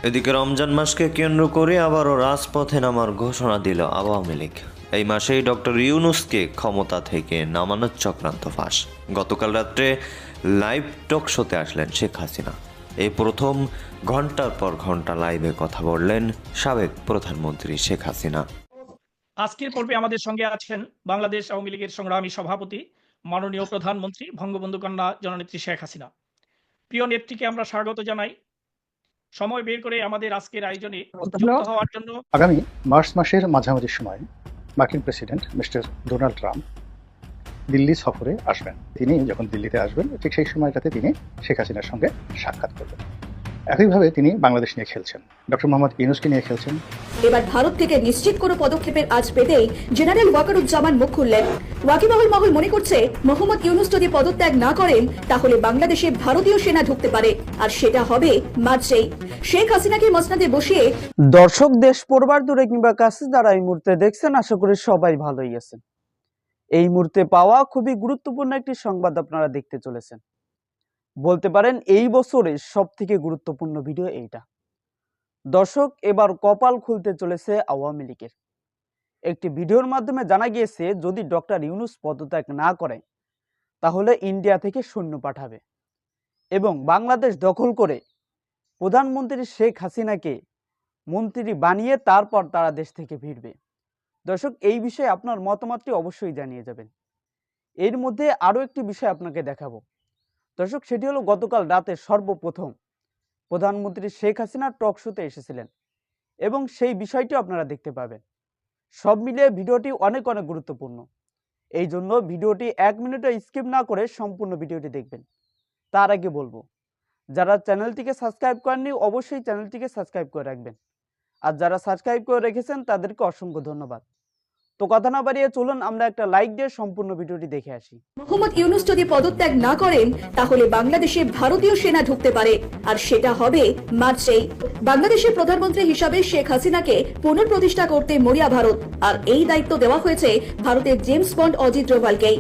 এদিকে রমজান মাসকে কেন্দ্র করে আবারও রাজপথে নামার ঘোষণা দিল আওয়ামী লীগ। এই মাসেই ডক্টর ইউনূসকে ক্ষমতা থেকে নামানোর চক্রান্ত ফাঁস। গতকাল রাত্রে লাইভ টক শোতে আসলেন শেখ হাসিনা। এই প্রথম ঘন্টার পর ঘন্টা লাইভে কথা বললেন সাবেক প্রধানমন্ত্রী শেখ হাসিনা। আজকের পর্বে আমাদের সঙ্গে আছেন বাংলাদেশ আওয়ামী লীগের সংগ্রামী সভাপতি মাননীয় প্রধানমন্ত্রী বঙ্গবন্ধু কন্যা জননেত্রী শেখ হাসিনা। প্রিয় নেত্রীকে আমরা স্বাগত জানাই। সময় বের করে আমাদের আজকের আয়োজনে যুক্ত হওয়ার জন্য। আগামী মার্চ মাসের মাঝামাঝি সময় মার্কিন president mister Donald Trump Delhi সফরে আসবেন। তিনি যখন দিল্লিতে আসবেন ঠিক সেই সময়টাতে তিনি শেখ হাসিনার সঙ্গে সাক্ষাৎ করবেন। একইভাবে তিনি বাংলাদেশ নিয়ে খেলছেন, ডক্টর মোহাম্মদ ইউনূসকে নিয়ে খেলছেন। এবার ভারত থেকে নিশ্চিত কোনো পদক্ষেপের আজ পেতেই জেনারেল ওয়াকারুজ্জামান মুখ খুললেন। ওয়াকিবহাল মহল মনে করছে মোহাম্মদ ইউনূস যদি পদত্যাগ না করেন তাহলে বাংলাদেশে ভারতীয় সেনা ঢুকতে পারে, আর সেটা হবে মার্চেই। শেখ হাসিনাকে মসনাদে বসিয়ে। দর্শক, দেশ পড়বার দূরে কিংবা কাছে যারা এই মুহূর্তে দেখছেন, আশা করি সবাই ভালোই আছেন। এই মুহূর্তে পাওয়া খুবই গুরুত্বপূর্ণ একটি সংবাদ আপনারা দেখতে চলেছেন। বলতে পারেন এই বছরের সব থেকে গুরুত্বপূর্ণ ভিডিও এইটা। দর্শক, এবার কপাল খুলতে চলেছে আওয়ামী লীগের। একটি ভিডিওর মাধ্যমে জানা গিয়েছে যদি ডক্টর ইউনূস পদত্যাগ না করে তাহলে ইন্ডিয়া থেকে সৈন্য পাঠাবে এবং বাংলাদেশ দখল করে প্রধানমন্ত্রী শেখ হাসিনাকে মন্ত্রী বানিয়ে তারপর তারা দেশ থেকে ফিরবে। দর্শক, এই বিষয়ে আপনার মতামতটি অবশ্যই জানিয়ে যাবেন। এর মধ্যে আরও একটি বিষয় আপনাকে দেখাবো দর্শক, সেটি হলো গতকাল রাতে সর্বপ্রথম প্রধানমন্ত্রী শেখ হাসিনা টক শোতে এসেছিলেন এবং সেই বিষয়টি আপনারা দেখতে পাবেন। সব মিলিয়ে ভিডিওটি অনেক অনেক গুরুত্বপূর্ণ, এই জন্য ভিডিওটি 1 মিনিটও স্কিপ না করে সম্পূর্ণ ভিডিওটি দেখবেন। তার আগে বলবো, যারা চ্যানেলটিকে সাবস্ক্রাইব করেননি অবশ্যই চ্যানেলটিকে সাবস্ক্রাইব করে রাখবেন, আর যারা সাবস্ক্রাইব করে রেখেছেন তাদেরকে অসংখ্য ধন্যবাদ। তো কথা না বাড়িয়ে চলুন আমরা একটা লাইক দিয়ে সম্পূর্ণ ভিডিওটি দেখে আসি। মোহাম্মদ ইউনূস যদি পদত্যাগ না করেন তাহলে বাংলাদেশে ভারতীয় সেনা ঢুকতে পারে, আর সেটা হবে মার্চেই। বাংলাদেশের প্রধানমন্ত্রী হিসাবে শেখ হাসিনাকে পুনঃপ্রতিষ্ঠা করতে মরিয়া ভারত, আর এই দায়িত্ব দেওয়া হয়েছে ভারতের জেমস বন্ড অজিত ডোভালকেই।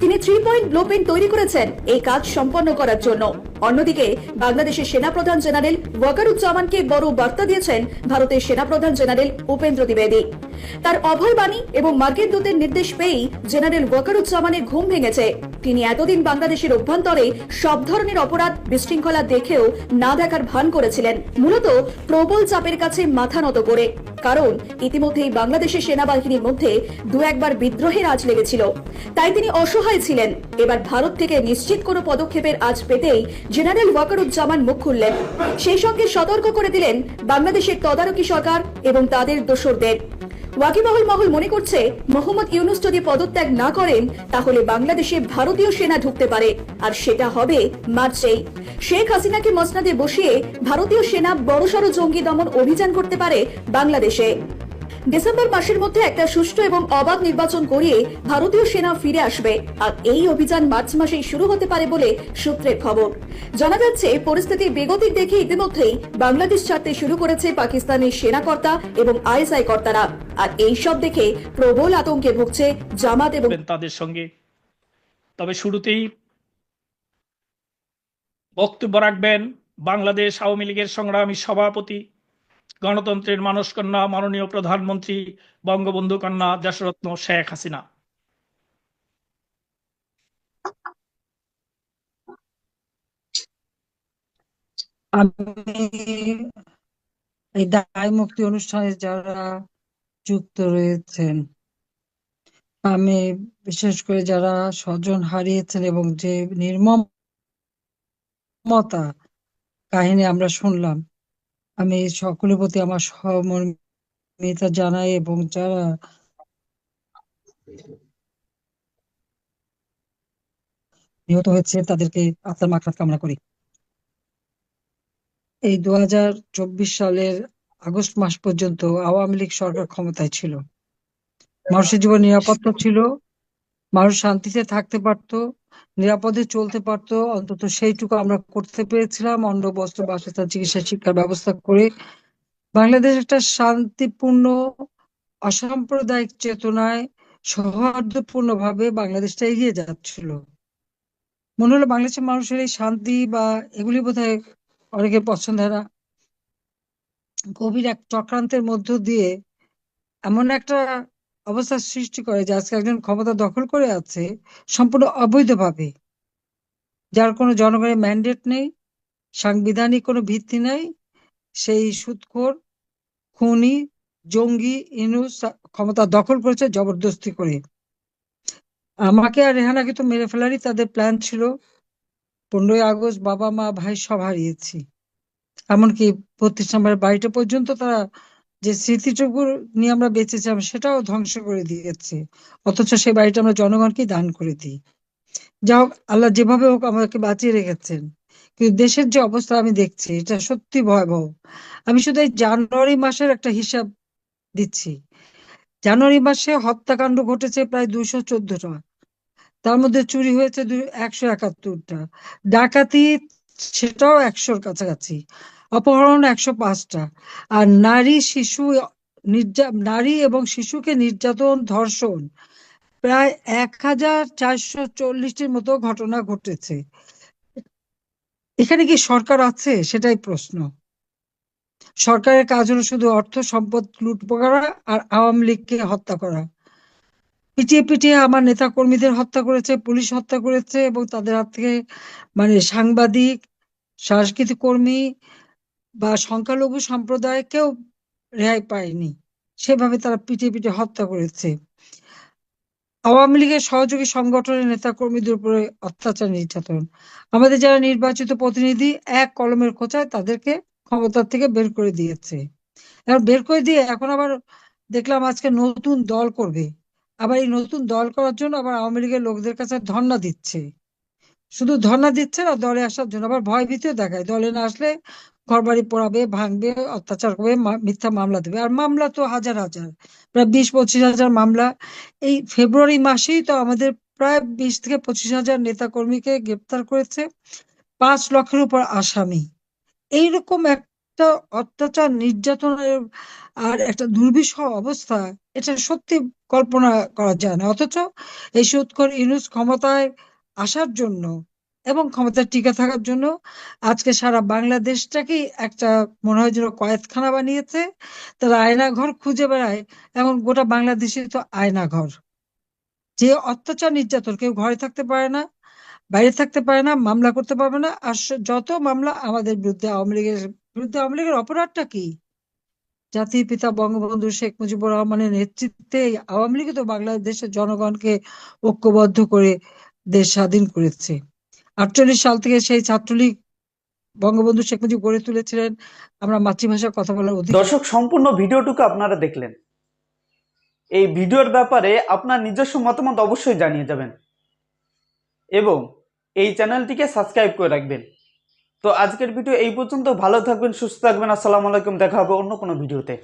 তিনি 3 পয়েন্ট ব্লুপ্রিন্ট তৈরি করেছেন এই কাজ সম্পন্ন করার জন্য। অন্যদিকে বাংলাদেশের সেনাপ্রধান জেনারেল ওয়াকারুজ্জামানকে বড় বার্তা দিয়েছেন ভারতের সেনাপ্রধান জেনারেল উপেন্দ্র দ্বিবেদী। তার অভয় বাণী এবং মার্কিন দূতের নির্দেশ পেয়েই জেনারেল ওয়াকারুজ্জামানের ঘুম ভেঙেছে। তিনি এতদিন বাংলাদেশের অভ্যন্তরে সব ধরনের অপরাধ বিশৃঙ্খলা দেখেও না দেখার ভান করেছিলেন, মূলত প্রবল চাপের কাছে মাথা নত করে। কারণ ইতিমধ্যেই বাংলাদেশের সেনাবাহিনীর মধ্যে 2-1 বিদ্রোহের আঁচ লেগেছিল, তাই তিনি অসহায় ছিলেন। এবার ভারত থেকে নিশ্চিত কোনো পদক্ষেপের আঁচ পেতেই জেনারেল ওয়াকারুজ্জামান মুখ খুললেন। সেই সঙ্গে সতর্ক করে দিলেন বাংলাদেশের তদারকি সরকার এবং তাদের দোসরদের। ওয়াকিবহাল মহল মনে করছে মোহাম্মদ ইউনূস যদি পদত্যাগ না করেন তাহলে বাংলাদেশে ভারতীয় সেনা ঢুকতে পারে, আর সেটা হবে মার্চেই। শেখ হাসিনাকে মসনাদে বসিয়ে ভারতীয় সেনা বড়সড় জঙ্গি দমন অভিযান করতে পারে বাংলাদেশে। ডিসেম্বর মাসের মধ্যে একটা সুষ্ঠু এবং অবাধ নির্বাচন করিয়ে ভারতীয় সেনা ফিরে আসবে, আর এই অভিযান মার্চ মাসেই শুরু হতে পারে বলে সূত্রের খবর। জানা যাচ্ছে পরিস্থিতির বেগতিক দেখে ইতিমধ্যেই বাংলাদেশ ছাড়তে শুরু করেছে পাকিস্তানের সেনাকর্তা এবং আইএসআই কর্তারা, আর এই সব দেখে প্রবল আতঙ্কে ভুগছে জামাত এবং তাদের সঙ্গে। তবে শুরুতেই বক্তব্য রাখবেন বাংলাদেশ আওয়ামী লীগের সংগ্রামী সভাপতি, গণতন্ত্রের মানসকন্যা, মাননীয় প্রধানমন্ত্রী বঙ্গবন্ধু কন্যা দেশরত্ন শেখ হাসিনা। আমি এই দায় মুক্তি অনুষ্ঠানে যারা যুক্ত রয়েছেন, আমি বিশেষ করে যারা স্বজন হারিয়েছেন এবং যে নির্মমতা কাহিনী আমরা শুনলাম, আমি সকলের প্রতি আমার সহমর্মিতা জানাই এবং যারা নিহত হয়েছে তাদেরকে আত্মার মাগফিরাত কামনা করি। এই 2024 সালের আগস্ট মাস পর্যন্ত আওয়ামী লীগ সরকার ক্ষমতায় ছিল। মানুষের জীবন নিরাপত্ত ছিল, মানুষ শান্তিতে থাকতে পারত, নিরাপদে চলতে পারত, অন্তত সেইটুকু আমরা করতে পেরেছিলাম। অন্ন, বস্ত্র, বাসস্থান, চিকিৎসা, শিক্ষার ব্যবস্থা করে বাংলাদেশ একটা শান্তিপূর্ণ অসাম্প্রদায়িক চেতনায় সৌহার্দ্যপূর্ণ ভাবে বাংলাদেশটা এগিয়ে যাচ্ছিল। মনে হলো বাংলাদেশের মানুষের এই শান্তি বা এগুলি বোধহয় অনেকের পছন্দ হয় না, গভীর এক চক্রান্তের মধ্য দিয়ে এমন একটা অবস্থা সৃষ্টি করে যে আজকে একজন ক্ষমতা দখল করে আছে সম্পূর্ণ অবৈধভাবে, যার কোনো জনগণের ম্যান্ডেট নেই, সাংবিধানিক কোনো ভিত্তি নাই। সেই সুদখোর, খুনি, জঙ্গি ইউনূস ক্ষমতা দখল করেছে জবরদস্তি করে। আমাকে আর রেহানাকে তো মেরে ফেলারই তাদের প্ল্যান ছিল। 15ই আগস্ট বাবা মা ভাই সব হারিয়েছি, এমনকি 32 নম্বরের বাড়িটা পর্যন্ত তারা, যে স্মৃতিটুকু নিয়ে আমরা বেঁচেছিলাম, সেটাও ধ্বংস করে দিয়েছে। অথচ সেই বাড়িটা আমরা জনগণকে দান করে দিই। যা হোক, আল্লাহ যেভাবে হোক আমাকে বাঁচিয়ে রেখেছেন। কিন্তু দেশের যে অবস্থা আমি দেখছি, এটা সত্যি ভয়াবহ। আমি শুধু এই জানুয়ারি মাসের একটা হিসাব দিচ্ছি। জানুয়ারি মাসে হত্যাকাণ্ড ঘটেছে প্রায় 214টা, তার মধ্যে চুরি হয়েছে 171টা, ডাকাতি সেটাও 100-র কাছাকাছি, অপহরণ 105টা, আর নারী এবং শিশুকে নির্যাতন, ধর্ষণ প্রায় 1440টির মতো ঘটনা ঘটেছে। এখানে কি সরকার আছে? সেটাই প্রশ্ন। সরকারের কাজ হলো শুধু অর্থ সম্পদ লুট করা আর আওয়ামী লীগকে হত্যা করা। পিটিয়ে পিটিয়ে আমার নেতা কর্মীদের হত্যা করেছে, পুলিশ হত্যা করেছে, এবং তাদের হাত থেকে সাংবাদিক, সাংস্কৃতিক কর্মী বা সংখ্যালঘু সম্প্রদায় কেউ রেহাই পায়নি। সেভাবে তারা পিটিয়ে পিটিয়ে হত্যা করেছে। আওয়ামী লীগের সহযোগী সংগঠনের নেতা কর্মীদের উপরে অত্যাচার, নির্যাতন। আমাদের যারা নির্বাচিত প্রতিনিধি, এক কলমের খোঁচায় তাদেরকে ক্ষমতা থেকে বের করে দিয়েছে। এখন বের করে দিয়ে এখন আবার দেখলাম আজকে নতুন দল করবে। আবার এই নতুন দল করার জন্য আবার আওয়ামী লীগের লোকদের কাছে ধর্ণা দিচ্ছে। শুধু ধর্ণা দিচ্ছে না, দলে আসার জন্য আবার ভয় ভীতিও দেখায়। দলে না আসলে ঘরবাড়ি পোড়াবে, ভাঙবে, অত্যাচার করবে, মিথ্যা মামলা দেবে। আর মামলা তো হাজার হাজার, প্রায় 20-25 হাজার মামলা। এই ফেব্রুয়ারি মাসেই তো আমাদের প্রায় 20 থেকে 25 হাজার নেতা কর্মীকে গ্রেপ্তার করেছে, 5 লক্ষের উপর আসামি। এইরকম একটা অত্যাচার, নির্যাতনের আর একটা দুর্বিষহ অবস্থা, এটা সত্যি কল্পনা করা যায় না। অথচ এই সুদখোর ইউনূস ক্ষমতায় আসার জন্য এবং ক্ষমতায় টিকে থাকার জন্য আজকে সারা বাংলাদেশটাকেই একটা, মনে হয় যেন কয়েদখানা বানিয়েছে। তারা আয়না ঘর খুঁজে বেড়ায়। এখন গোটা বাংলাদেশে তো আয়না ঘর। যে অত্যাচার, নির্যাতন, কেউ ঘরে থাকতে পারে না, বাইরে থাকতে পারে না, মামলা করতে পারবে না। আর যত মামলা আমাদের বিরুদ্ধে, আওয়ামী লীগের বিরুদ্ধে। আওয়ামী লীগের অপরাধটা কি? জাতির পিতা বঙ্গবন্ধু শেখ মুজিবুর রহমানের নেতৃত্বে এই আওয়ামী লীগ তো বাংলাদেশের জনগণকে ঐক্যবদ্ধ করে দেশ স্বাধীন করেছে। 48 সাল থেকে সেই ছাত্রলীগ বঙ্গবন্ধু শেখ মুজিব গড়ে তুলেছিলেন আমরা মাতৃভাষায় কথা বলার অধিকার। দর্শক, সম্পূর্ণ ভিডিওটুকু আপনারা দেখলেন। এই ভিডিওর ব্যাপারে আপনার নিজস্ব মতামত অবশ্যই জানিয়ে যাবেন এবং এই চ্যানেলটিকে সাবস্ক্রাইব করে রাখবেন। তো আজকের ভিডিও এই পর্যন্ত। ভালো থাকবেন, সুস্থ থাকবেন। আসসালামু আলাইকুম। দেখা হবে অন্য কোনো ভিডিওতে।